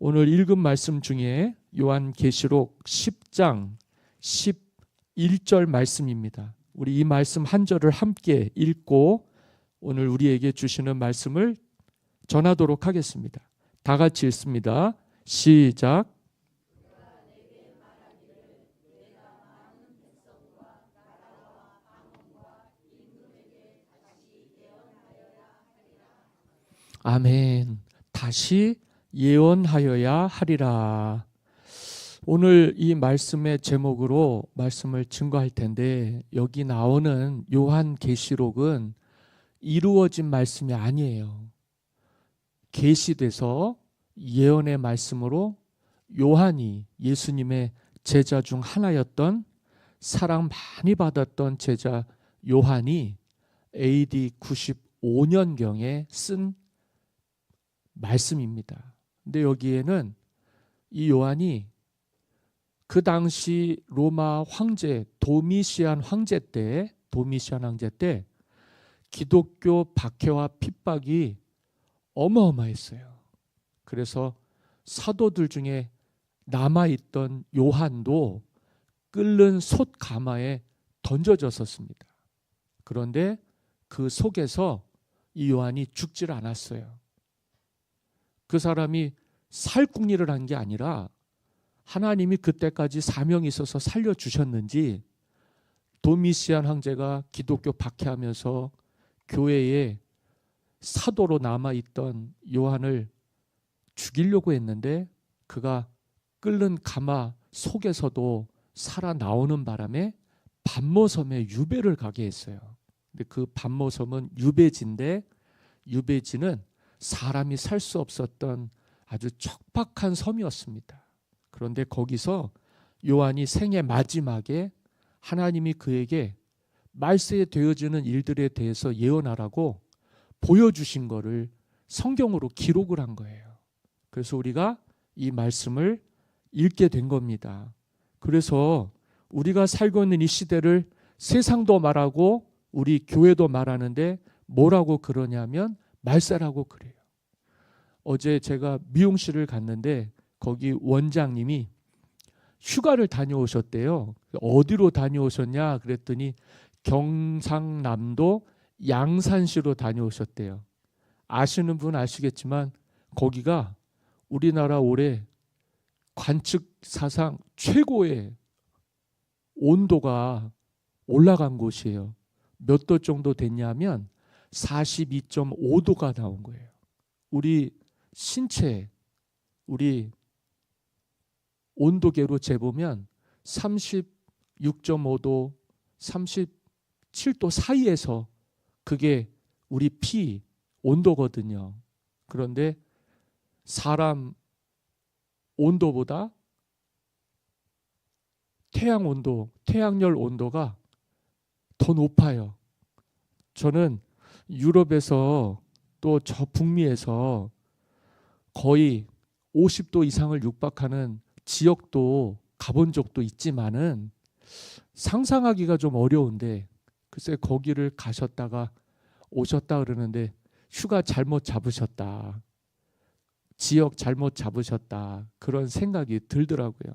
오늘 읽은 말씀 중에 요한계시록 10장 11절 말씀입니다. 우리 이 말씀 한 절을 함께 읽고 오늘 우리에게 주시는 말씀을 전하도록 하겠습니다. 다 같이 읽습니다. 시작. 아멘. 다시 예언하여야 하리라. 오늘 이 말씀의 제목으로 말씀을 증거할 텐데, 여기 나오는 요한계시록은 이루어진 말씀이 아니에요. 계시돼서 예언의 말씀으로 요한이, 예수님의 제자 중 하나였던, 사랑 많이 받았던 제자 요한이 AD 95년경에 쓴 말씀입니다. 근데 여기에는 이 요한이 그 당시 로마 황제 도미시안 황제 때 기독교 박해와 핍박이 어마어마했어요. 그래서 사도들 중에 남아있던 요한도 끓는 솥 가마에 던져졌었습니다. 그런데 그 속에서 이 요한이 죽질 않았어요. 그 사람이 살궁리를 한 게 아니라 하나님이 그때까지 사명이 있어서 살려주셨는지, 도미시안 황제가 기독교 박해하면서 교회에 사도로 남아있던 요한을 죽이려고 했는데 그가 끓는 가마 속에서도 살아나오는 바람에 반모섬에 유배를 가게 했어요. 근데 그 반모섬은 유배지인데, 유배지는 사람이 살 수 없었던 아주 척박한 섬이었습니다. 그런데 거기서 요한이 생애 마지막에 하나님이 그에게 말세에 되어지는 일들에 대해서 예언하라고 보여주신 거를 성경으로 기록을 한 거예요. 그래서 우리가 이 말씀을 읽게 된 겁니다. 그래서 우리가 살고 있는 이 시대를 세상도 말하고 우리 교회도 말하는데 뭐라고 그러냐면 말세라고 그래요. 어제 제가 미용실을 갔는데 거기 원장님이 휴가를 다녀오셨대요. 어디로 다녀오셨냐 그랬더니 경상남도 양산시로 다녀오셨대요. 아시는 분 아시겠지만 거기가 우리나라 올해 관측 사상 최고의 온도가 올라간 곳이에요. 몇 도 정도 됐냐면 42.5도가 나온 거예요. 우리 신체, 우리 온도계로 재보면 36.5도, 37도 사이에서 그게 우리 피 온도거든요. 그런데 사람 온도보다 태양 온도, 태양열 온도가 더 높아요. 저는 유럽에서 또 저 북미에서 거의 50도 이상을 육박하는 지역도 가본 적도 있지만은 상상하기가 좀 어려운데, 글쎄 거기를 가셨다가 오셨다 그러는데 휴가 잘못 잡으셨다, 지역 잘못 잡으셨다, 그런 생각이 들더라고요.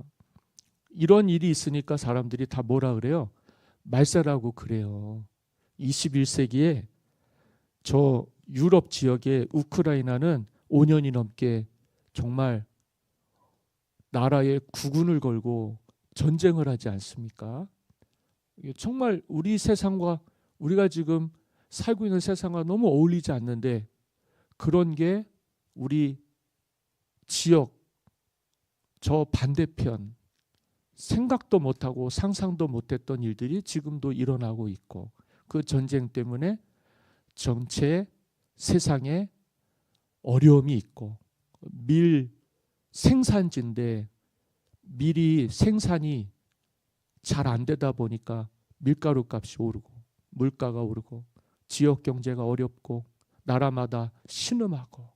이런 일이 있으니까 사람들이 다 뭐라 그래요? 말세라고 그래요. 21세기에 저 유럽 지역의 우크라이나는 5년이 넘게 정말 나라에 국군을 걸고 전쟁을 하지 않습니까? 정말 우리 세상과, 우리가 지금 살고 있는 세상과 너무 어울리지 않는데, 그런 게 우리 지역 저 반대편 생각도 못하고 상상도 못했던 일들이 지금도 일어나고 있고, 그 전쟁 때문에 전체 세상에 어려움이 있고, 밀 생산지인데 밀이 생산이 잘 안 되다 보니까 밀가루 값이 오르고 물가가 오르고 지역 경제가 어렵고 나라마다 신음하고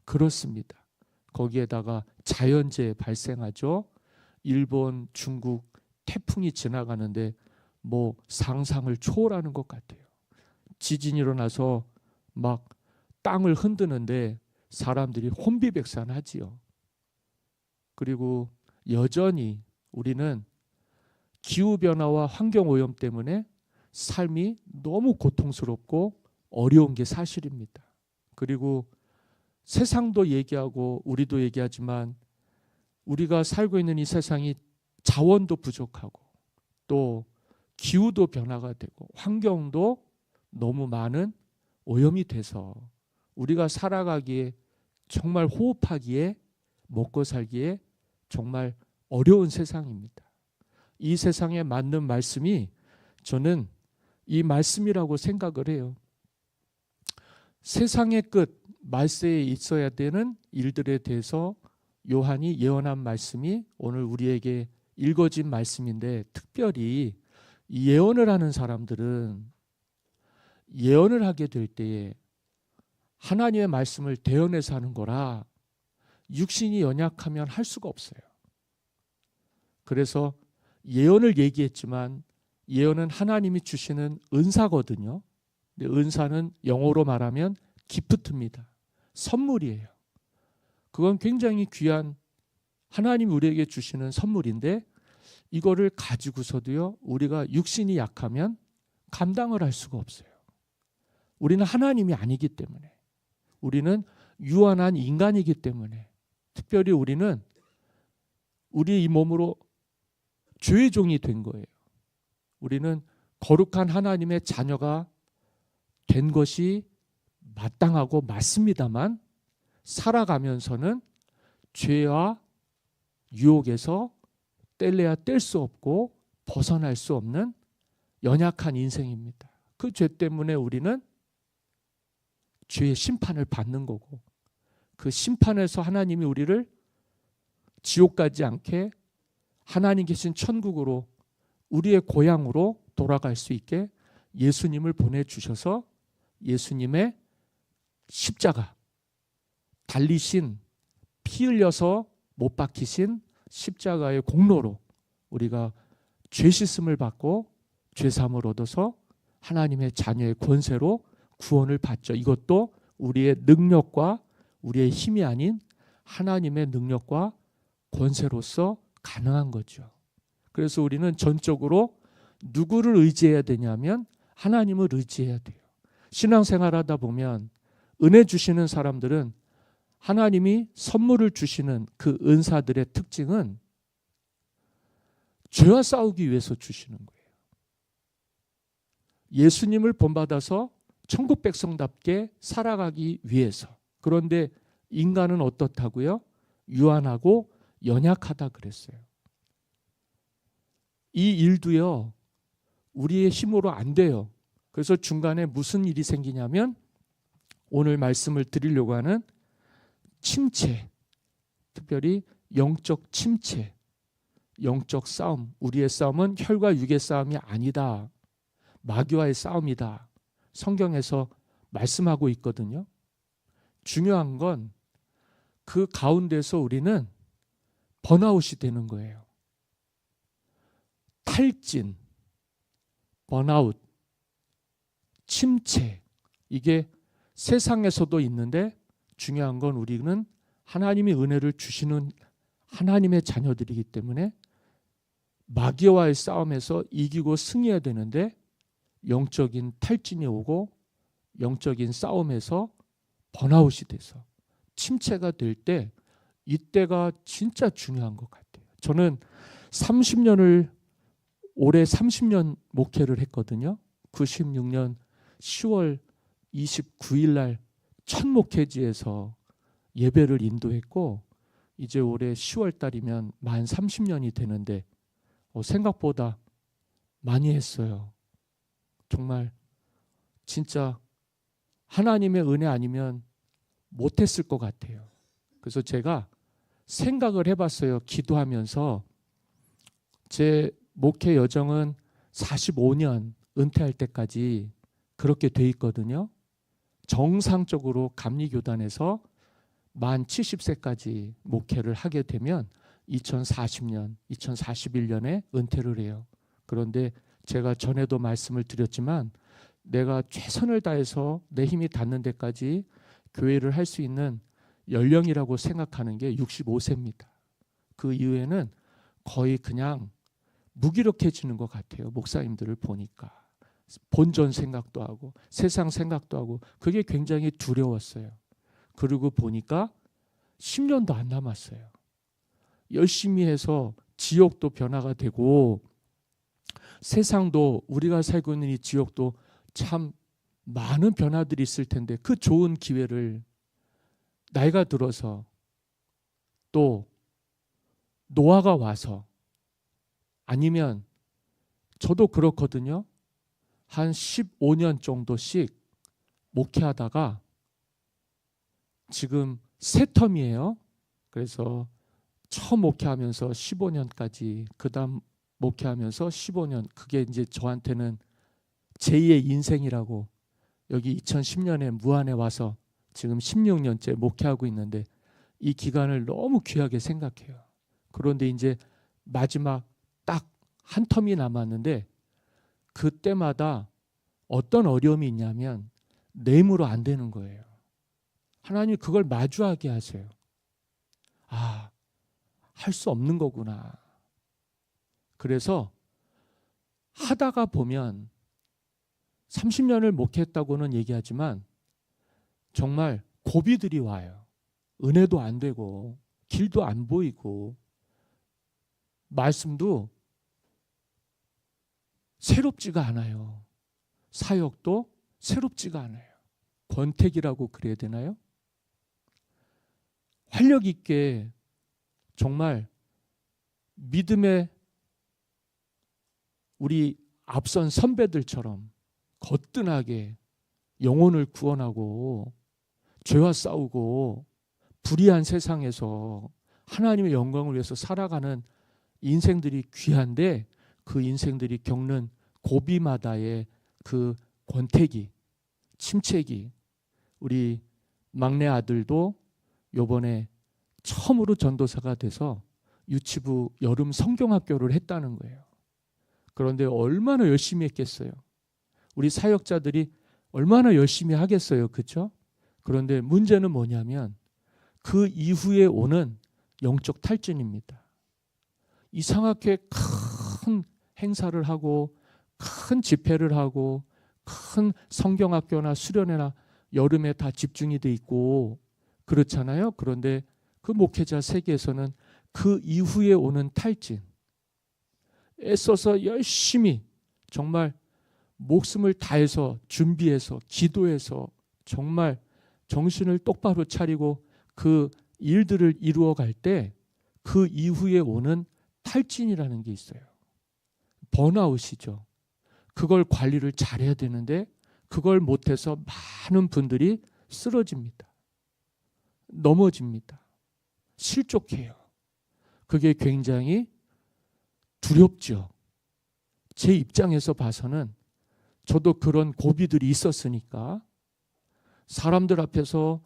그렇습니다. 거기에다가 자연재해 발생하죠. 일본, 중국 태풍이 지나가는데 뭐 상상을 초월하는 것 같아요. 지진이 일어나서 막 땅을 흔드는데 사람들이 혼비백산하지요. 그리고 여전히 우리는 기후변화와 환경오염 때문에 삶이 너무 고통스럽고 어려운 게 사실입니다. 그리고 세상도 얘기하고 우리도 얘기하지만 우리가 살고 있는 이 세상이 자원도 부족하고 또 기후도 변화가 되고 환경도 너무 많은 오염이 돼서 우리가 살아가기에 정말 호흡하기에 먹고 살기에 정말 어려운 세상입니다. 이 세상에 맞는 말씀이 저는 이 말씀이라고 생각을 해요. 세상의 끝 말세에 있어야 되는 일들에 대해서 요한이 예언한 말씀이 오늘 우리에게 읽어진 말씀인데, 특별히 예언을 하는 사람들은 예언을 하게 될 때에 하나님의 말씀을 대언해서 하는 거라 육신이 연약하면 할 수가 없어요. 그래서 예언을 얘기했지만 예언은 하나님이 주시는 은사거든요. 근데 은사는 영어로 말하면 기프트입니다. 선물이에요. 그건 굉장히 귀한 하나님이 우리에게 주시는 선물인데 이거를 가지고서도요, 우리가 육신이 약하면 감당을 할 수가 없어요. 우리는 하나님이 아니기 때문에, 우리는 유한한 인간이기 때문에, 특별히 우리는 우리 이 몸으로 죄의 종이 된 거예요. 우리는 거룩한 하나님의 자녀가 된 것이 마땅하고 맞습니다만 살아가면서는 죄와 유혹에서 뗄래야 뗄 수 없고 벗어날 수 없는 연약한 인생입니다. 그 죄 때문에 우리는 죄의 심판을 받는 거고, 그 심판에서 하나님이 우리를 지옥 가지 않게 하나님 계신 천국으로, 우리의 고향으로 돌아갈 수 있게 예수님을 보내주셔서 예수님의 십자가, 달리신, 피 흘려서 못 박히신 십자가의 공로로 우리가 죄 씻음을 받고 죄 사함을 얻어서 하나님의 자녀의 권세로 구원을 받죠. 이것도 우리의 능력과 우리의 힘이 아닌 하나님의 능력과 권세로서 가능한 거죠. 그래서 우리는 전적으로 누구를 의지해야 되냐면 하나님을 의지해야 돼요. 신앙생활하다 보면 은혜 주시는 사람들은 하나님이 선물을 주시는 그 은사들의 특징은 죄와 싸우기 위해서 주시는 거예요. 예수님을 본받아서 천국 백성답게 살아가기 위해서. 그런데 인간은 어떻다고요? 유한하고 연약하다 그랬어요. 이 일도요, 우리의 힘으로 안 돼요. 그래서 중간에 무슨 일이 생기냐면 오늘 말씀을 드리려고 하는 침체, 특별히 영적 침체, 영적 싸움. 우리의 싸움은 혈과 육의 싸움이 아니다. 마귀와의 싸움이다. 성경에서 말씀하고 있거든요. 중요한 건 그 가운데서 우리는 번아웃이 되는 거예요. 탈진, 번아웃, 침체, 이게 세상에서도 있는데 중요한 건 우리는 하나님이 은혜를 주시는 하나님의 자녀들이기 때문에 마귀와의 싸움에서 이기고 승리해야 되는데 영적인 탈진이 오고 영적인 싸움에서 번아웃이 돼서 침체가 될 때, 이때가 진짜 중요한 것 같아요. 저는 30년을 올해 30년 목회를 했거든요. 96년 10월 29일 날 첫 목회지에서 예배를 인도했고 이제 올해 10월 달이면 만 30년이 되는데 생각보다 많이 했어요. 정말 진짜 하나님의 은혜 아니면 못했을 것 같아요. 그래서 제가 생각을 해봤어요. 기도하면서 제 목회 여정은 45년 은퇴할 때까지 그렇게 돼 있거든요. 정상적으로 감리교단에서 만 70세까지 목회를 하게 되면 2040년, 2041년에 은퇴를 해요. 그런데 제가 전에도 말씀을 드렸지만 내가 최선을 다해서 내 힘이 닿는 데까지 교회를 할 수 있는 연령이라고 생각하는 게 65세입니다. 그 이후에는 거의 그냥 무기력해지는 것 같아요. 목사님들을 보니까. 본전 생각도 하고 세상 생각도 하고 그게 굉장히 두려웠어요. 그러고 보니까 10년도 안 남았어요. 열심히 해서 지옥도 변화가 되고 세상도 우리가 살고 있는 이 지옥도 참 많은 변화들이 있을 텐데 그 좋은 기회를 나이가 들어서 또 노화가 와서 아니면 저도 그렇거든요. 한 15년 정도씩 목회하다가 지금 새 텀이에요. 그래서 처음 목회하면서 15년까지 그다음 목회하면서 15년 그게 이제 저한테는 제2의 인생이라고 여기 2010년에 무안에 와서 지금 16년째 목회하고 있는데 이 기간을 너무 귀하게 생각해요. 그런데 이제 마지막 딱 한 텀이 남았는데 그때마다 어떤 어려움이 있냐면 내 힘으로 안 되는 거예요. 하나님 그걸 마주하게 하세요. 아, 할 수 없는 거구나. 그래서 하다가 보면 30년을 목회했다고는 얘기하지만 정말 고비들이 와요. 은혜도 안 되고 길도 안 보이고 말씀도 새롭지가 않아요. 사역도 새롭지가 않아요. 권태기라고 그래야 되나요? 활력 있게 정말 믿음의 우리 앞선 선배들처럼 거뜬하게 영혼을 구원하고 죄와 싸우고 불의한 세상에서 하나님의 영광을 위해서 살아가는 인생들이 귀한데 그 인생들이 겪는 고비마다의 그 권태기, 침체기 우리 막내 아들도 요번에 처음으로 전도사가 돼서 유치부 여름 성경학교를 했다는 거예요. 그런데 얼마나 열심히 했겠어요. 우리 사역자들이 얼마나 열심히 하겠어요. 그렇죠? 그런데 문제는 뭐냐면 그 이후에 오는 영적 탈진입니다. 이상하게 큰 행사를 하고 큰 집회를 하고 큰 성경학교나 수련회나 여름에 다 집중이 돼 있고 그렇잖아요. 그런데 그 목회자 세계에서는 그 이후에 오는 탈진, 애써서 열심히 정말 목숨을 다해서 준비해서 기도해서 정말 정신을 똑바로 차리고 그 일들을 이루어 갈 때 그 이후에 오는 탈진이라는 게 있어요. 번아웃이죠. 그걸 관리를 잘해야 되는데 그걸 못해서 많은 분들이 쓰러집니다. 넘어집니다. 실족해요. 그게 굉장히 두렵죠. 제 입장에서 봐서는 저도 그런 고비들이 있었으니까 사람들 앞에서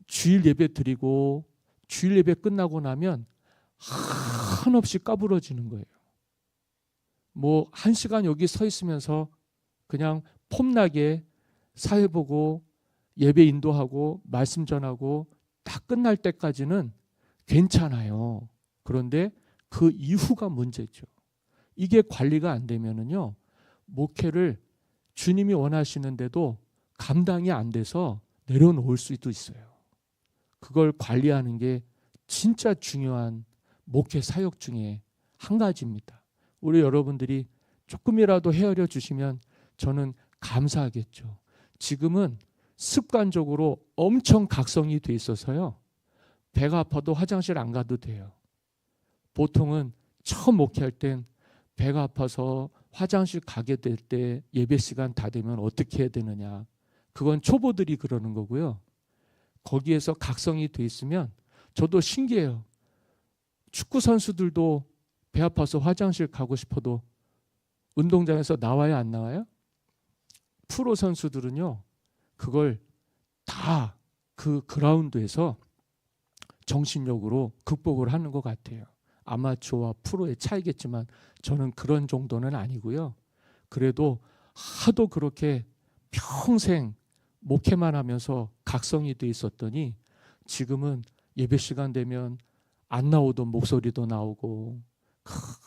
주일 예배 드리고 주일 예배 끝나고 나면 한없이 까부러지는 거예요. 뭐 1시간 여기 서 있으면서 그냥 폼나게 사회 보고 예배 인도하고 말씀 전하고 다 끝날 때까지는 괜찮아요. 그런데 그 이후가 문제죠. 이게 관리가 안 되면은요, 목회를 주님이 원하시는데도 감당이 안 돼서 내려놓을 수도 있어요. 그걸 관리하는 게 진짜 중요한 목회 사역 중에 한 가지입니다. 우리 여러분들이 조금이라도 헤아려 주시면 저는 감사하겠죠. 지금은 습관적으로 엄청 각성이 돼 있어서요. 배가 아파도 화장실 안 가도 돼요. 보통은 처음 목회할 땐 배가 아파서 화장실 가게 될 때 예배 시간 다 되면 어떻게 해야 되느냐. 그건 초보들이 그러는 거고요. 거기에서 각성이 돼 있으면 저도 신기해요. 축구 선수들도 배 아파서 화장실 가고 싶어도 운동장에서 나와요, 안 나와요? 프로 선수들은요, 그걸 다 그 그라운드에서 정신력으로 극복을 하는 것 같아요. 아마추어와 프로의 차이겠지만 저는 그런 정도는 아니고요. 그래도 하도 그렇게 평생 목회만 하면서 각성이 돼 있었더니 지금은 예배 시간 되면 안 나오던 목소리도 나오고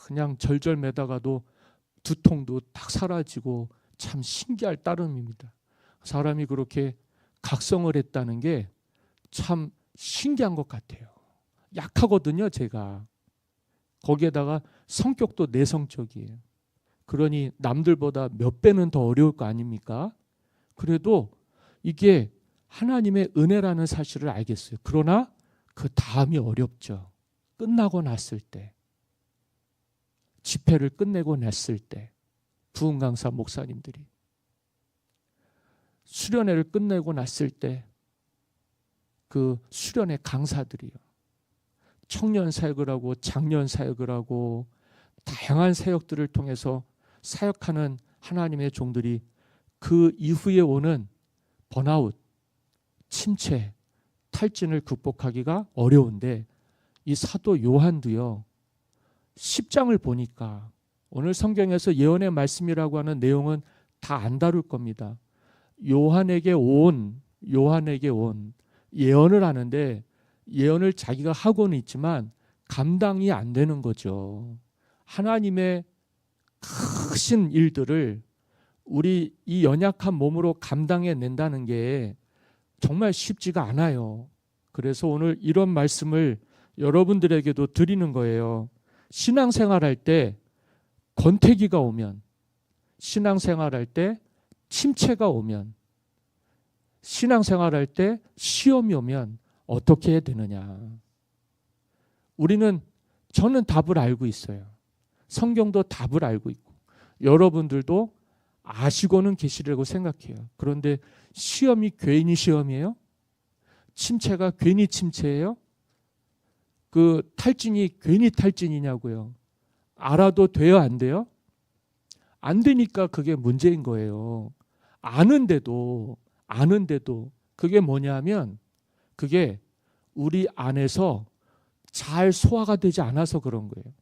그냥 절절매다가도 두통도 딱 사라지고 참 신기할 따름입니다. 사람이 그렇게 각성을 했다는 게 참 신기한 것 같아요. 약하거든요, 제가. 거기에다가 성격도 내성적이에요. 그러니 남들보다 몇 배는 더 어려울 거 아닙니까? 그래도 이게 하나님의 은혜라는 사실을 알겠어요. 그러나 그 다음이 어렵죠. 끝나고 났을 때, 집회를 끝내고 났을 때, 부흥 강사 목사님들이 수련회를 끝내고 났을 때 그 수련회 강사들이요, 청년 사역을 하고 장년 사역을 하고 다양한 사역들을 통해서 사역하는 하나님의 종들이 그 이후에 오는 번아웃, 침체, 탈진을 극복하기가 어려운데, 이 사도 요한도요, 10장을 보니까 오늘 성경에서 예언의 말씀이라고 하는 내용은 다 안 다룰 겁니다. 요한에게 온 예언을 하는데, 예언을 자기가 하고는 있지만 감당이 안 되는 거죠. 하나님의 크신 일들을 우리 이 연약한 몸으로 감당해낸다는 게 정말 쉽지가 않아요. 그래서 오늘 이런 말씀을 여러분들에게도 드리는 거예요. 신앙생활할 때 권태기가 오면, 신앙생활할 때 침체가 오면, 신앙생활할 때 시험이 오면 어떻게 해야 되느냐. 저는 답을 알고 있어요. 성경도 답을 알고 있고 여러분들도 아시고는 계시려고 생각해요. 그런데 시험이 괜히 시험이에요? 침체가 괜히 침체예요? 그 탈진이 괜히 탈진이냐고요. 알아도 돼요, 안 돼요? 안 되니까 그게 문제인 거예요. 아는데도 그게 뭐냐면, 그게 우리 안에서 잘 소화가 되지 않아서 그런 거예요.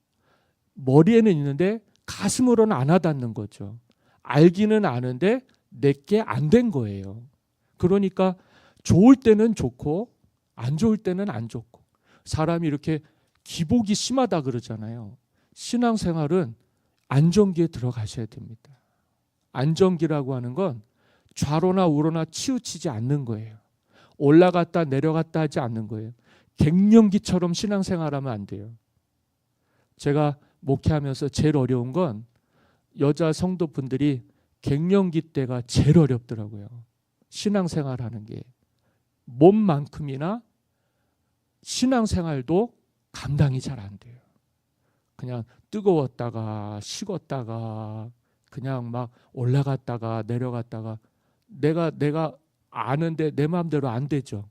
머리에는 있는데 가슴으로는 안 와닿는 거죠. 알기는 아는데 내게 안 된 거예요. 그러니까 좋을 때는 좋고 안 좋을 때는 안 좋고, 사람이 이렇게 기복이 심하다 그러잖아요. 신앙생활은 안정기에 들어가셔야 됩니다. 안정기라고 하는 건 좌로나 우로나 치우치지 않는 거예요. 올라갔다 내려갔다 하지 않는 거예요. 갱년기처럼 신앙생활하면 안 돼요. 제가 목회하면서 제일 어려운 건 여자 성도분들이 갱년기 때가 제일 어렵더라고요. 신앙생활하는 게 몸만큼이나 신앙생활도 감당이 잘 안 돼요. 그냥 뜨거웠다가 식었다가 그냥 막 올라갔다가 내려갔다가 내가 아는데 내 마음대로 안 되죠.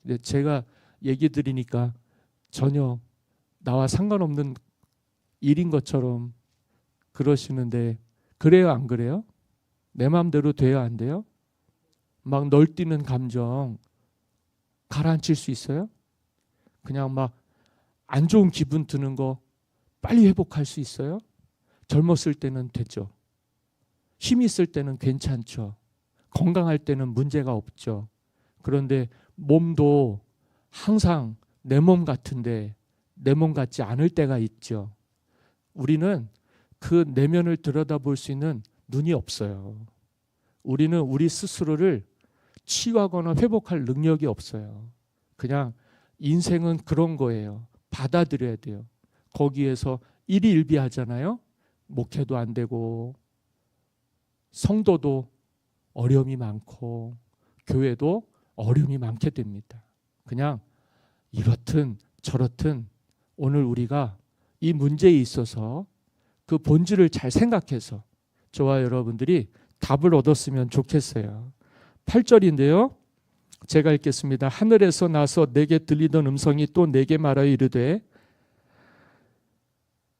근데 제가 얘기 드리니까 전혀 나와 상관없는 일인 것처럼 그러시는데, 그래요, 안 그래요? 내 마음대로 돼요, 안 돼요? 막 널뛰는 감정 가라앉힐 수 있어요? 그냥 막 안 좋은 기분 드는 거 빨리 회복할 수 있어요? 젊었을 때는 되죠. 힘 있을 때는 괜찮죠. 건강할 때는 문제가 없죠. 그런데 몸도 항상 내 몸 같은데 내 몸 같지 않을 때가 있죠. 우리는 그 내면을 들여다볼 수 있는 눈이 없어요. 우리는 우리 스스로를 치유하거나 회복할 능력이 없어요. 그냥 인생은 그런 거예요. 받아들여야 돼요. 거기에서 일희일비하잖아요. 목회도 안 되고 성도도 어려움이 많고 교회도 어려움이 많게 됩니다. 그냥 이렇든 저렇든 오늘 우리가 이 문제에 있어서 그 본질을 잘 생각해서 저와 여러분들이 답을 얻었으면 좋겠어요. 8절인데요. 제가 읽겠습니다. 하늘에서 나서 내게 들리던 음성이 또 내게 말하여 이르되,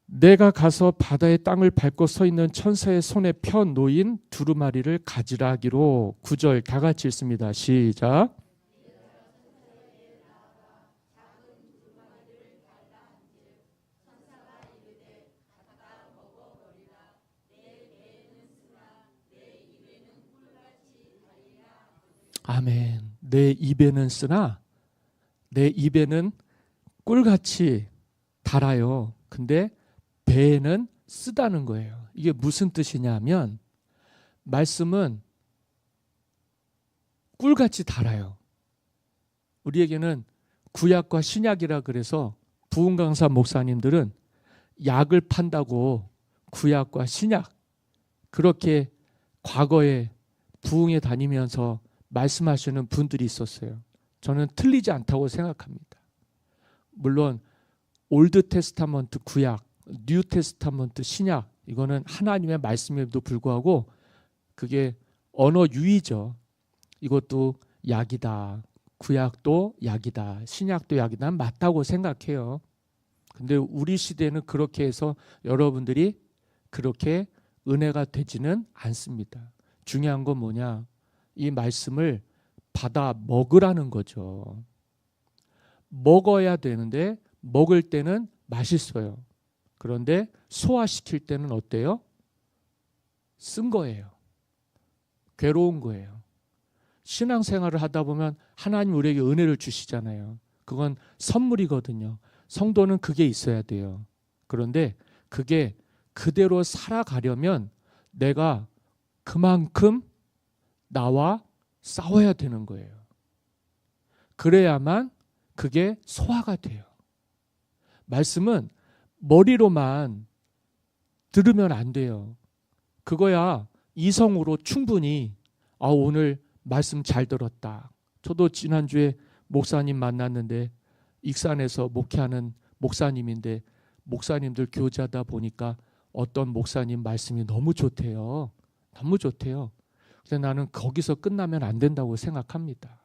내가 가서 바다의 땅을 밟고 서 있는 천사의 손에 펴 놓인 두루마리를 가지라 하기로. 9절 다 같이 읽습니다. 시작. 아멘. 내 입에는 쓰나 내 입에는 꿀같이 달아요. 근데 배에는 쓰다는 거예요. 이게 무슨 뜻이냐면 말씀은 꿀같이 달아요. 우리에게는 구약과 신약이라 그래서 부흥 강사 목사님들은 약을 판다고 구약과 신약 그렇게 과거에 부흥에 다니면서 말씀하시는 분들이 있었어요. 저는 틀리지 않다고 생각합니다. 물론 올드 테스타먼트 구약, 뉴 테스타먼트 신약 이거는 하나님의 말씀에도 불구하고 그게 언어 유희죠. 이것도 약이다. 구약도 약이다. 신약도 약이다. 맞다고 생각해요. 근데 우리 시대는 그렇게 해서 여러분들이 그렇게 은혜가 되지는 않습니다. 중요한 건 뭐냐? 이 말씀을 받아 먹으라는 거죠. 먹어야 되는데 먹을 때는 맛있어요. 그런데 소화시킬 때는 어때요? 쓴 거예요. 괴로운 거예요. 신앙생활을 하다 보면 하나님 우리에게 은혜를 주시잖아요. 그건 선물이거든요. 성도는 그게 있어야 돼요. 그런데 그게 그대로 살아가려면 내가 그만큼 나와 싸워야 되는 거예요. 그래야만 그게 소화가 돼요. 말씀은 머리로만 들으면 안 돼요. 그거야 이성으로 충분히 오늘 말씀 잘 들었다. 저도 지난주에 목사님 만났는데 익산에서 목회하는 목사님인데 목사님들 교제하다 보니까 어떤 목사님 말씀이 너무 좋대요. 너무 좋대요. 근데 나는 거기서 끝나면 안 된다고 생각합니다.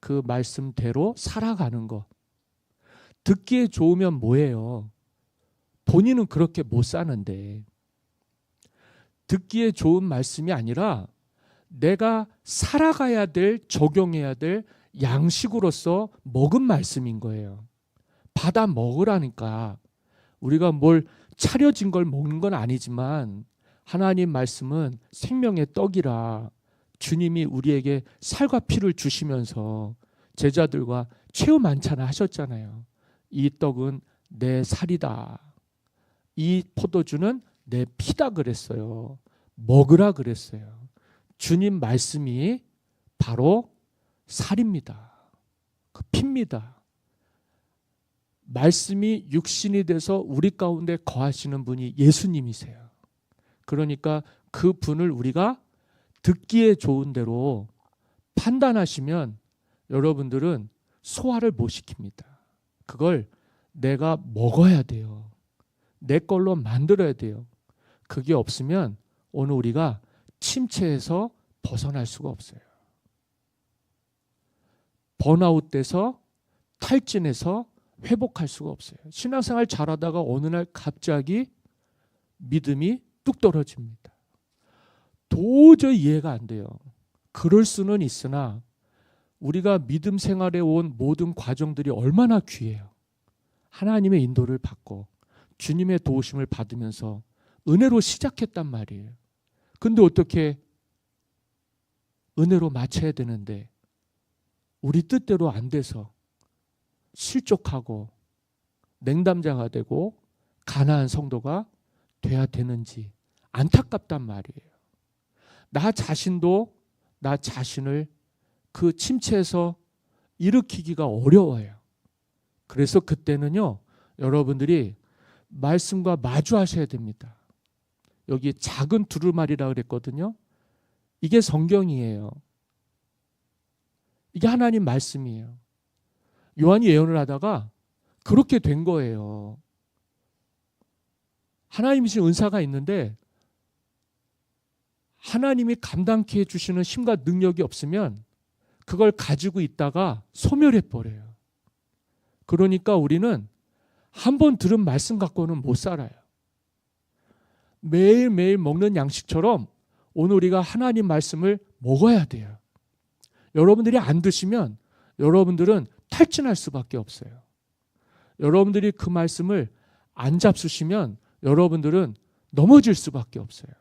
그 말씀대로 살아가는 거. 듣기에 좋으면 뭐예요? 본인은 그렇게 못 사는데 듣기에 좋은 말씀이 아니라 내가 살아가야 될, 적용해야 될 양식으로서 먹은 말씀인 거예요. 받아 먹으라니까. 우리가 뭘 차려진 걸 먹는 건 아니지만 하나님 말씀은 생명의 떡이라 주님이 우리에게 살과 피를 주시면서 제자들과 최후 만찬을 하셨잖아요. 이 떡은 내 살이다. 이 포도주는 내 피다 그랬어요. 먹으라 그랬어요. 주님 말씀이 바로 살입니다. 그 피입니다. 말씀이 육신이 돼서 우리 가운데 거하시는 분이 예수님이세요. 그러니까 그 분을 우리가 듣기에 좋은 대로 판단하시면 여러분들은 소화를 못 시킵니다. 그걸 내가 먹어야 돼요. 내 걸로 만들어야 돼요. 그게 없으면 오늘 우리가 침체에서 벗어날 수가 없어요. 번아웃돼서 탈진해서 회복할 수가 없어요. 신앙생활 잘하다가 어느 날 갑자기 믿음이 뚝 떨어집니다. 도저히 이해가 안 돼요. 그럴 수는 있으나 우리가 믿음 생활에 온 모든 과정들이 얼마나 귀해요. 하나님의 인도를 받고 주님의 도우심을 받으면서 은혜로 시작했단 말이에요. 근데 어떻게 은혜로 마쳐야 되는데 우리 뜻대로 안 돼서 실족하고 냉담자가 되고 가난한 성도가 돼야 되는지 안타깝단 말이에요. 나 자신도 나 자신을 그 침체에서 일으키기가 어려워요. 그래서 그때는요, 여러분들이 말씀과 마주하셔야 됩니다. 여기 작은 두루마리라 그랬거든요. 이게 성경이에요. 이게 하나님 말씀이에요. 요한이 예언을 하다가 그렇게 된 거예요. 하나님이신 은사가 있는데 하나님이 감당케 해주시는 힘과 능력이 없으면 그걸 가지고 있다가 소멸해 버려요. 그러니까 우리는 한 번 들은 말씀 갖고는 못 살아요. 매일매일 먹는 양식처럼 오늘 우리가 하나님 말씀을 먹어야 돼요. 여러분들이 안 드시면 여러분들은 탈진할 수밖에 없어요. 여러분들이 그 말씀을 안 잡수시면 여러분들은 넘어질 수밖에 없어요.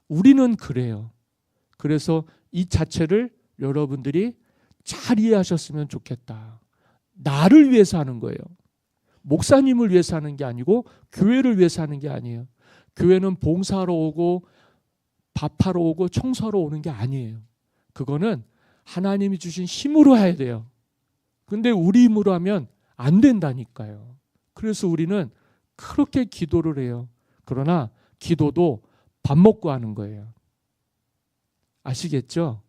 우리는 그래요. 그래서 이 자체를 여러분들이 잘 이해하셨으면 좋겠다. 나를 위해서 하는 거예요. 목사님을 위해서 하는 게 아니고 교회를 위해서 하는 게 아니에요. 교회는 봉사하러 오고 밥하러 오고 청소하러 오는 게 아니에요. 그거는 하나님이 주신 힘으로 해야 돼요. 근데 우리 힘으로 하면 안 된다니까요. 그래서 우리는 그렇게 기도를 해요. 그러나 기도도 밥 먹고 하는 거예요. 아시겠죠?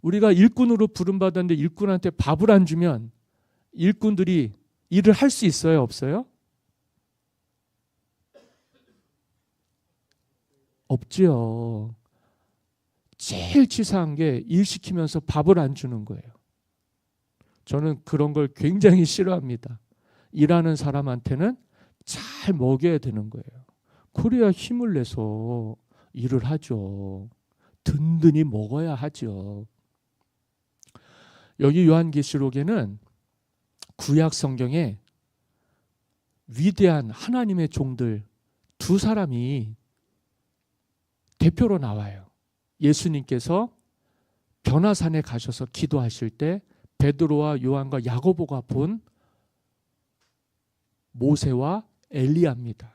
우리가 일꾼으로 부름받았는데 일꾼한테 밥을 안 주면 일꾼들이 일을 할 수 있어요? 없어요? 없지요. 제일 치사한 게 일 시키면서 밥을 안 주는 거예요. 저는 그런 걸 굉장히 싫어합니다. 일하는 사람한테는 잘 먹여야 되는 거예요. 그래야 힘을 내서 일을 하죠. 든든히 먹어야 하죠. 여기 요한계시록에는 구약 성경에 위대한 하나님의 종들 두 사람이 대표로 나와요. 예수님께서 변화산에 가셔서 기도하실 때 베드로와 요한과 야고보가 본 모세와 엘리야입니다.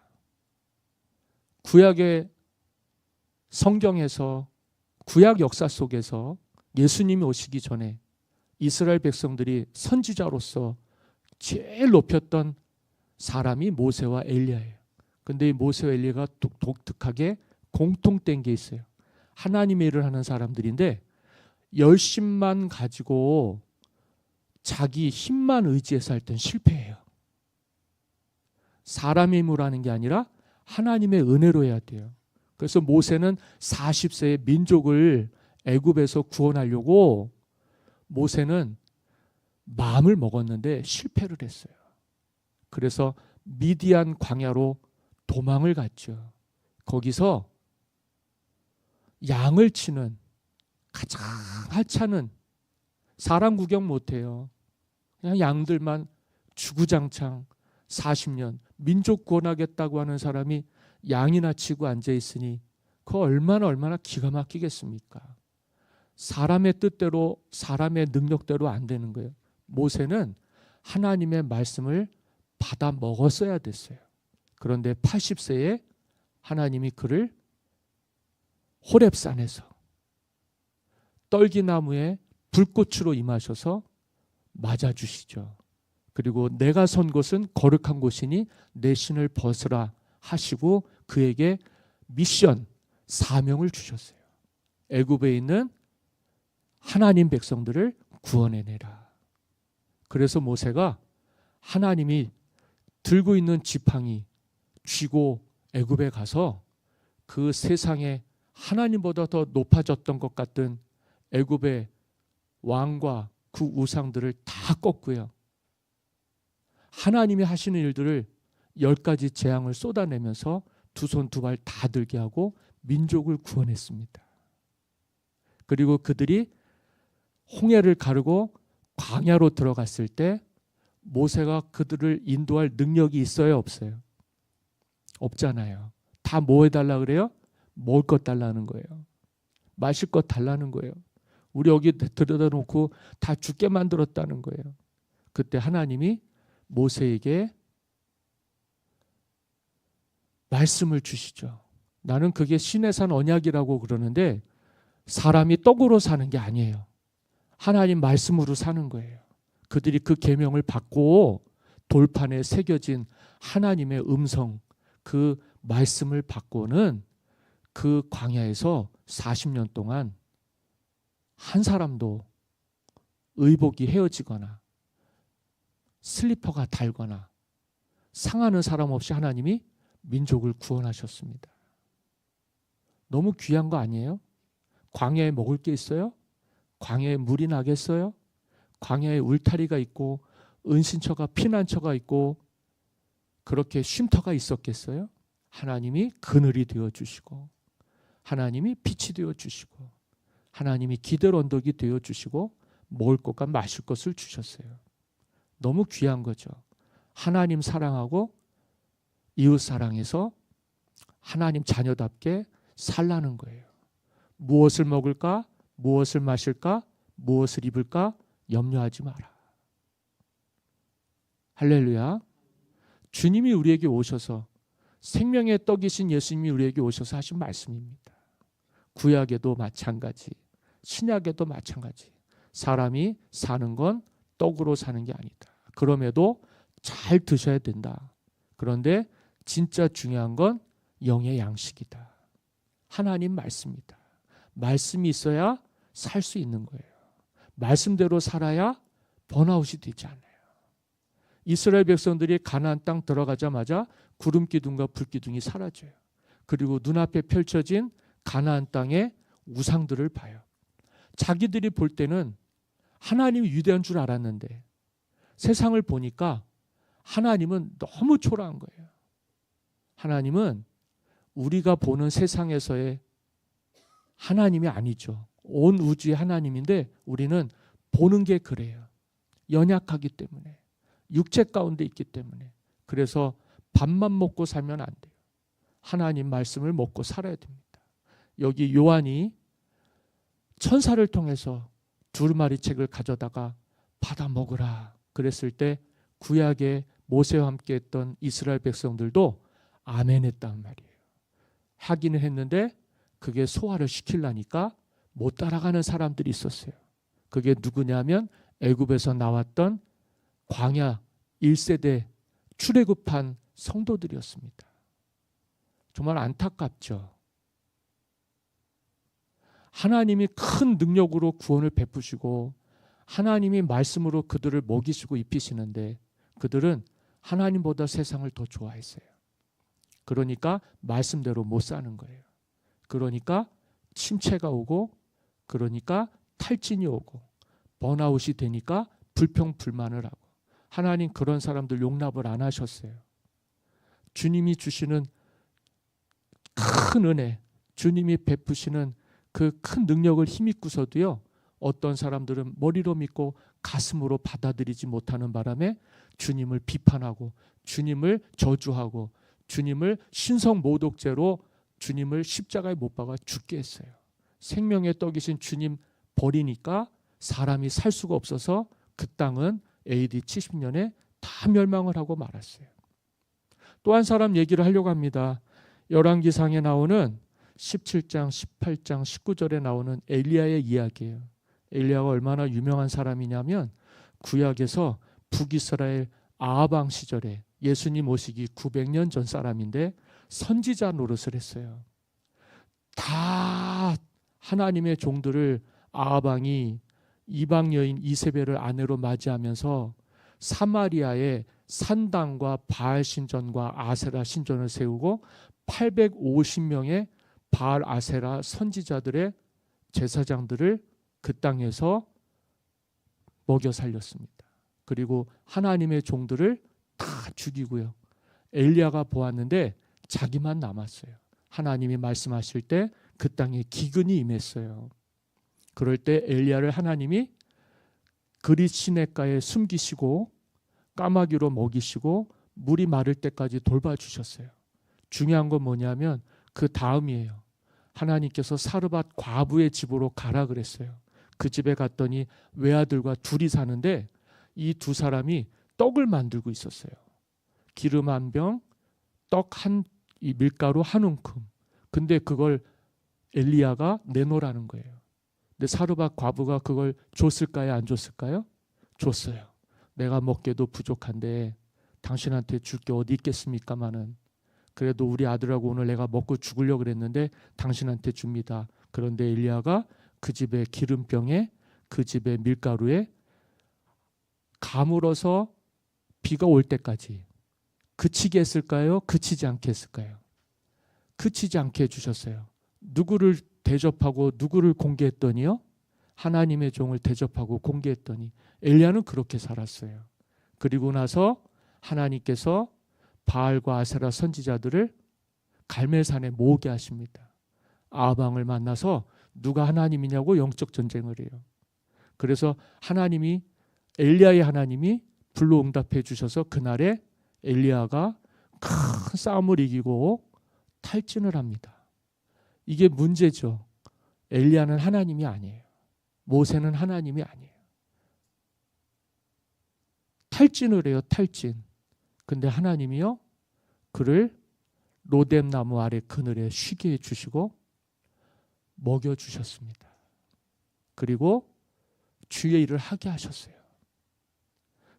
구약의 성경에서 구약 역사 속에서 예수님이 오시기 전에 이스라엘 백성들이 선지자로서 제일 높였던 사람이 모세와 엘리야예요. 근데 이 모세와 엘리야가 독특하게 공통된 게 있어요. 하나님의 일을 하는 사람들인데 열심만 가지고 자기 힘만 의지해서 할 땐 실패해요. 사람의 힘으로 하는 게 아니라 하나님의 은혜로 해야 돼요. 그래서 모세는 40세에 민족을 애굽에서 구원하려고 모세는 마음을 먹었는데 실패를 했어요. 그래서 미디안 광야로 도망을 갔죠. 거기서 양을 치는 가장 하찮은 사람 구경 못해요. 그냥 양들만 주구장창 40년 민족 구원하겠다고 하는 사람이 양이나 치고 앉아있으니 그거 얼마나 기가 막히겠습니까? 사람의 뜻대로 사람의 능력대로 안 되는 거예요. 모세는 하나님의 말씀을 받아 먹었어야 됐어요. 그런데 80세에 하나님이 그를 호렙산에서 떨기나무에 불꽃으로 임하셔서 맞아주시죠. 그리고 내가 선 곳은 거룩한 곳이니 내 신을 벗으라 하시고 그에게 미션, 사명을 주셨어요. 애굽에 있는 하나님 백성들을 구원해내라. 그래서 모세가 하나님이 들고 있는 지팡이 쥐고 애굽에 가서 그 세상에 하나님보다 더 높아졌던 것 같은 애굽의 왕과 그 우상들을 다 꺾고요. 하나님이 하시는 일들을 10가지 재앙을 쏟아내면서 두 손 두 발 다 들게 하고 민족을 구원했습니다. 그리고 그들이 홍해를 가르고 광야로 들어갔을 때 모세가 그들을 인도할 능력이 있어요, 없어요? 없잖아요. 다 뭐 해달라 그래요? 먹을 것 달라는 거예요. 마실 것 달라는 거예요. 우리 여기 들여다 놓고 다 죽게 만들었다는 거예요. 그때 하나님이 모세에게 말씀을 주시죠. 나는 그게 신의 산 언약이라고 그러는데 사람이 떡으로 사는 게 아니에요. 하나님 말씀으로 사는 거예요. 그들이 그 계명을 받고 돌판에 새겨진 하나님의 음성, 그 말씀을 받고는 그 광야에서 40년 동안 한 사람도 의복이 헤어지거나 슬리퍼가 닳거나 상하는 사람 없이 하나님이 민족을 구원하셨습니다. 너무 귀한 거 아니에요? 광야에 먹을 게 있어요? 광야에 물이 나겠어요? 광야에 울타리가 있고 은신처가 피난처가 있고 그렇게 쉼터가 있었겠어요? 하나님이 그늘이 되어주시고 하나님이 빛이 되어주시고 하나님이 기댈 언덕이 되어주시고 먹을 것과 마실 것을 주셨어요. 너무 귀한 거죠. 하나님 사랑하고 이웃 사랑해서 하나님 자녀답게 살라는 거예요. 무엇을 먹을까? 무엇을 마실까? 무엇을 입을까? 염려하지 마라. 할렐루야. 주님이 우리에게 오셔서 생명의 떡이신 예수님이 우리에게 오셔서 하신 말씀입니다. 구약에도 마찬가지, 신약에도 마찬가지. 사람이 사는 건 떡으로 사는 게 아니다. 그럼에도 잘 드셔야 된다. 그런데 진짜 중요한 건 영의 양식이다. 하나님 말씀이다. 말씀이 있어야 살 수 있는 거예요. 말씀대로 살아야 번아웃이 되지 않아요. 이스라엘 백성들이 가나안 땅 들어가자마자 구름 기둥과 불 기둥이 사라져요. 그리고 눈앞에 펼쳐진 가나안 땅의 우상들을 봐요. 자기들이 볼 때는 하나님이 위대한 줄 알았는데 세상을 보니까 하나님은 너무 초라한 거예요. 하나님은 우리가 보는 세상에서의 하나님이 아니죠. 온 우주의 하나님인데 우리는 보는 게 그래요. 연약하기 때문에, 육체 가운데 있기 때문에. 그래서 밥만 먹고 살면 안 돼요. 하나님 말씀을 먹고 살아야 됩니다. 여기 요한이 천사를 통해서 두루마리 책을 가져다가 받아 먹으라 그랬을 때 구약의 모세와 함께 했던 이스라엘 백성들도 아멘 했단 말이에요. 하기는 했는데 그게 소화를 시키려니까 못 따라가는 사람들이 있었어요. 그게 누구냐면 애굽에서 나왔던 광야 1세대 출애굽한 성도들이었습니다. 정말 안타깝죠. 하나님이 큰 능력으로 구원을 베푸시고 하나님이 말씀으로 그들을 먹이시고 입히시는데 그들은 하나님보다 세상을 더 좋아했어요. 그러니까 말씀대로 못 사는 거예요. 그러니까 침체가 오고 그러니까 탈진이 오고 번아웃이 되니까 불평불만을 하고 하나님 그런 사람들 용납을 안 하셨어요. 주님이 주시는 큰 은혜, 주님이 베푸시는 그 큰 능력을 힘입고서도요. 어떤 사람들은 머리로 믿고 가슴으로 받아들이지 못하는 바람에 주님을 비판하고 주님을 저주하고 주님을 신성모독죄로 주님을 십자가에 못 박아 죽게 했어요. 생명의 떡이신 주님 버리니까 사람이 살 수가 없어서 그 땅은 AD 70년에 다 멸망을 하고 말았어요. 또 한 사람 얘기를 하려고 합니다. 열왕기상에 나오는 17장, 18장, 19절에 나오는 엘리야의 이야기예요. 엘리야가 얼마나 유명한 사람이냐면 구약에서 북이스라엘 아합 왕 시절에 예수님 오시기 900년 전 사람인데 선지자 노릇을 했어요. 다 하나님의 종들을 아합 왕이 이방 여인 이세벨을 아내로 맞이하면서 사마리아에 산당과 바알 신전과 아세라 신전을 세우고 850명의 바알 아세라 선지자들의 제사장들을 그 땅에서 먹여 살렸습니다. 그리고 하나님의 종들을 다 죽이고요. 엘리야가 보았는데 자기만 남았어요. 하나님이 말씀하실 때 그 땅에 기근이 임했어요. 그럴 때 엘리야를 하나님이 그릿 시냇가에 숨기시고 까마귀로 먹이시고 물이 마를 때까지 돌봐주셨어요. 중요한 건 뭐냐면 그 다음이에요. 하나님께서 사르밧 과부의 집으로 가라 그랬어요. 그 집에 갔더니 외아들과 둘이 사는데 이 두 사람이 떡을 만들고 있었어요. 기름 한 병, 떡 한, 이 밀가루 한 움큼. 근데 그걸 엘리야가 내놓으라는 거예요. 근데 사르밧 과부가 그걸 줬을까요? 안 줬을까요? 줬어요. 내가 먹기도 부족한데 당신한테 줄 게 어디 있겠습니까마는. 그래도 우리 아들하고 오늘 내가 먹고 죽으려고 그랬는데 당신한테 줍니다. 그런데 엘리야가 그 집의 기름병에 그 집의 밀가루에 가물어서 비가 올 때까지 그치게 했을까요? 그치지 않게 했을까요? 그치지 않게 해주셨어요. 누구를 대접하고 누구를 공개했더니요? 하나님의 종을 대접하고 공개했더니 엘리야는 그렇게 살았어요. 그리고 나서 하나님께서 바알과 아세라 선지자들을 갈멜산에 모으게 하십니다. 아합 왕을 만나서 누가 하나님이냐고 영적 전쟁을 해요. 그래서 하나님이 엘리야의 하나님이 불로 응답해 주셔서 그날에 엘리야가 큰 싸움을 이기고 탈진을 합니다. 이게 문제죠. 엘리야는 하나님이 아니에요. 모세는 하나님이 아니에요. 탈진을 해요. 탈진. 근데 하나님이요 그를 로뎀 나무 아래 그늘에 쉬게 해주시고 먹여주셨습니다. 그리고 주의 일을 하게 하셨어요.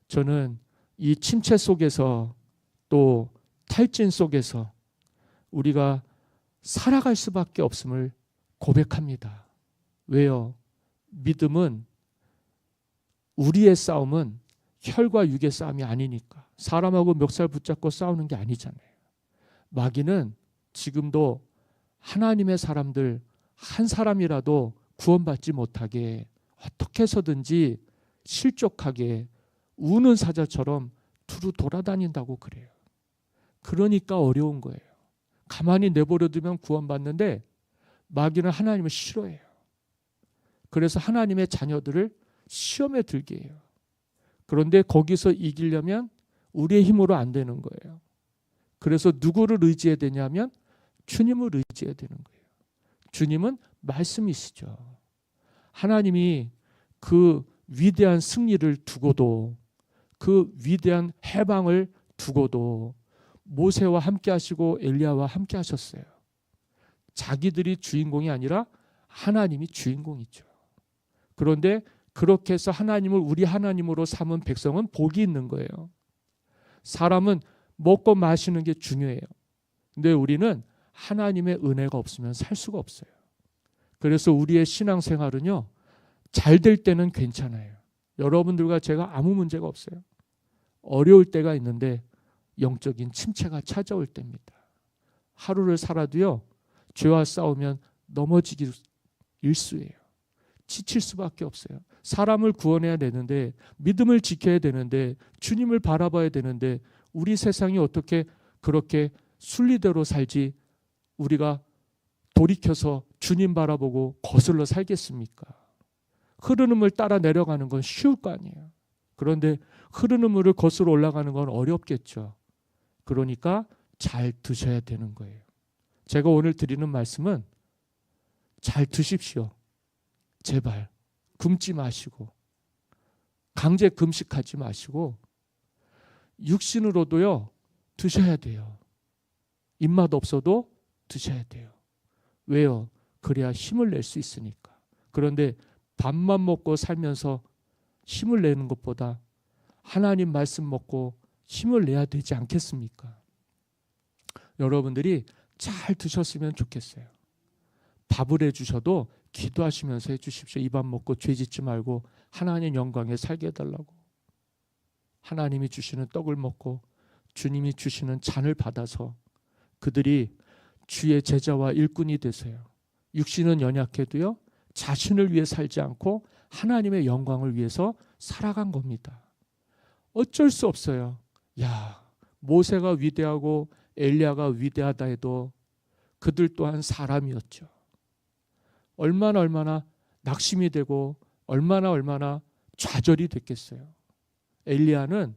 저는 이 침체 속에서 또 탈진 속에서 우리가 살아갈 수밖에 없음을 고백합니다. 왜요? 믿음은 우리의 싸움은 혈과 육의 싸움이 아니니까. 사람하고 멱살 붙잡고 싸우는 게 아니잖아요. 마귀는 지금도 하나님의 사람들 한 사람이라도 구원받지 못하게 어떻게 해서든지 실족하게 우는 사자처럼 두루 돌아다닌다고 그래요. 그러니까 어려운 거예요. 가만히 내버려두면 구원받는데 마귀는 하나님을 싫어해요. 그래서 하나님의 자녀들을 시험에 들게 해요. 그런데 거기서 이기려면 우리의 힘으로 안 되는 거예요. 그래서 누구를 의지해야 되냐면 주님을 의지해야 되는 거예요. 주님은 말씀이시죠. 하나님이 그 위대한 승리를 두고도 그 위대한 해방을 두고도 모세와 함께 하시고 엘리야와 함께 하셨어요. 자기들이 주인공이 아니라 하나님이 주인공이죠. 그런데 그렇게 해서 하나님을 우리 하나님으로 삼은 백성은 복이 있는 거예요. 사람은 먹고 마시는 게 중요해요. 근데 우리는 하나님의 은혜가 없으면 살 수가 없어요. 그래서 우리의 신앙생활은요, 잘 될 때는 괜찮아요. 여러분들과 제가 아무 문제가 없어요. 어려울 때가 있는데 영적인 침체가 찾아올 때입니다. 하루를 살아도요, 죄와 싸우면 넘어지기 일쑤예요. 지칠 수밖에 없어요. 사람을 구원해야 되는데, 믿음을 지켜야 되는데, 주님을 바라봐야 되는데, 우리 세상이 어떻게 그렇게 순리대로 살지 우리가 돌이켜서 주님 바라보고 거슬러 살겠습니까? 흐르는 따라 내려가는 건 쉬울 거 아니에요. 그런데 흐르는 물을 거슬러 올라가는 건 어렵겠죠. 그러니까 잘 드셔야 되는 거예요. 제가 오늘 드리는 말씀은 잘 드십시오. 제발 굶지 마시고 강제 금식하지 마시고 육신으로도요 드셔야 돼요. 입맛 없어도 드셔야 돼요. 왜요? 그래야 힘을 낼 수 있으니까. 그런데 밥만 먹고 살면서 힘을 내는 것보다 하나님 말씀 먹고 힘을 내야 되지 않겠습니까? 여러분들이 잘 드셨으면 좋겠어요. 밥을 해주셔도 기도하시면서 해주십시오. 이 밥 먹고 죄 짓지 말고 하나님 영광에 살게 해달라고. 하나님이 주시는 떡을 먹고 주님이 주시는 잔을 받아서 그들이 주의 제자와 일꾼이 되세요. 육신은 연약해도요, 자신을 위해 살지 않고 하나님의 영광을 위해서 살아간 겁니다. 어쩔 수 없어요. 야, 모세가 위대하고 엘리야가 위대하다 해도 그들 또한 사람이었죠. 얼마나 낙심이 되고 얼마나 좌절이 됐겠어요. 엘리야는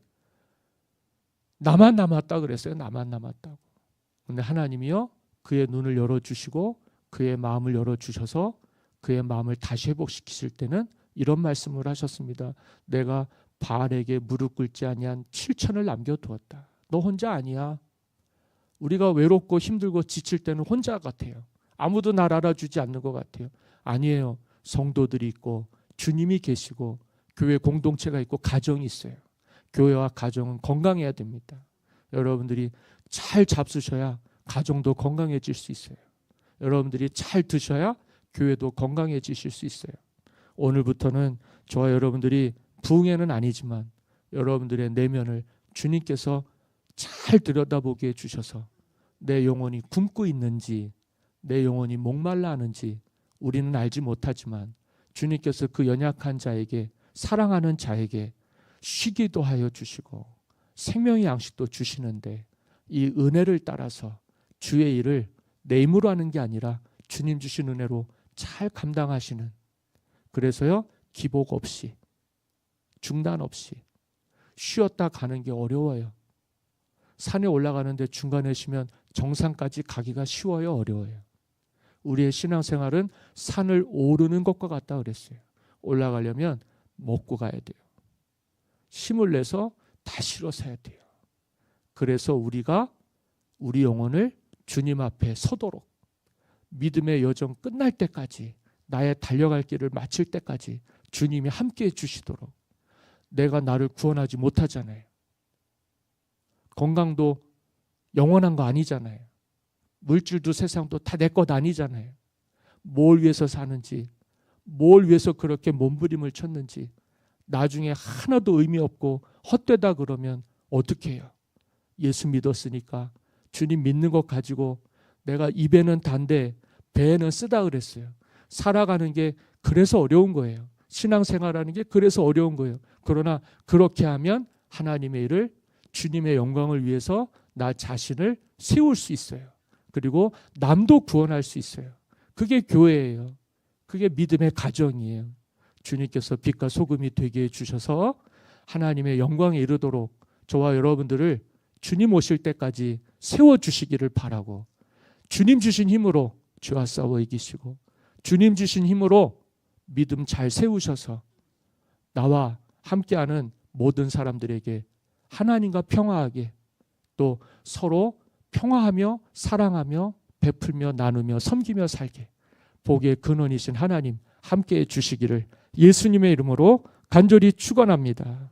나만 남았다 그랬어요. 나만 남았다고. 근데 하나님이요, 그의 눈을 열어주시고 그의 마음을 열어주셔서 그의 마음을 다시 회복시키실 때는 이런 말씀을 하셨습니다. 내가 바알에게 무릎 꿇지 아니한 7천을 남겨두었다. 너 혼자 아니야. 우리가 외롭고 힘들고 지칠 때는 혼자 같아요. 아무도 날 알아주지 않는 것 같아요. 아니에요. 성도들이 있고 주님이 계시고 교회 공동체가 있고 가정이 있어요. 교회와 가정은 건강해야 됩니다. 여러분들이 잘 잡수셔야 가정도 건강해질 수 있어요. 여러분들이 잘 드셔야 교회도 건강해지실 수 있어요. 오늘부터는 저와 여러분들이 부흥회는 아니지만 여러분들의 내면을 주님께서 잘 들여다보게 해주셔서 내 영혼이 굶고 있는지 내 영혼이 목말라 하는지 우리는 알지 못하지만 주님께서 그 연약한 자에게 사랑하는 자에게 쉬기도 하여 주시고 생명의 양식도 주시는데 이 은혜를 따라서 주의 일을 내 힘으로 하는 게 아니라 주님 주신 은혜로 잘 감당하시는, 그래서요 기복 없이 중단 없이 쉬었다 가는 게 어려워요. 산에 올라가는데 중간에 쉬면 정상까지 가기가 쉬워요, 어려워요? 우리의 신앙생활은 산을 오르는 것과 같다 그랬어요. 올라가려면 먹고 가야 돼요. 힘을 내서 다 실어서 해야 돼요. 그래서 우리가 우리 영혼을 주님 앞에 서도록 믿음의 여정 끝날 때까지 나의 달려갈 길을 마칠 때까지 주님이 함께해 주시도록. 내가 나를 구원하지 못하잖아요. 건강도 영원한 거 아니잖아요. 물질도 세상도 다 내 것 아니잖아요. 뭘 위해서 사는지, 뭘 위해서 그렇게 몸부림을 쳤는지 나중에 하나도 의미 없고 헛되다 그러면 어떻게 해요? 예수 믿었으니까 주님 믿는 것 가지고 내가 입에는 단데 배에는 쓰다 그랬어요. 살아가는 게 그래서 어려운 거예요. 신앙생활하는 게 그래서 어려운 거예요. 그러나 그렇게 하면 하나님의 일을, 주님의 영광을 위해서 나 자신을 세울 수 있어요. 그리고 남도 구원할 수 있어요. 그게 교회예요. 그게 믿음의 가정이에요. 주님께서 빛과 소금이 되게 해주셔서 하나님의 영광에 이르도록 저와 여러분들을 주님 오실 때까지 세워주시기를 바라고, 주님 주신 힘으로 죄와 싸워 이기시고 주님 주신 힘으로 믿음 잘 세우셔서 나와 함께하는 모든 사람들에게 하나님과 평화하게, 또 서로 평화하며 사랑하며 베풀며 나누며 섬기며 살게 복의 근원이신 하나님 함께해 주시기를 예수님의 이름으로 간절히 축원합니다.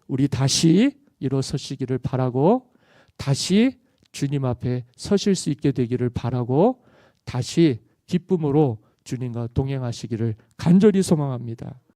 우리 다시 일어서시기를 바라고, 다시 주님 앞에 서실 수 있게 되기를 바라고, 다시 기쁨으로 주님과 동행하시기를 간절히 소망합니다.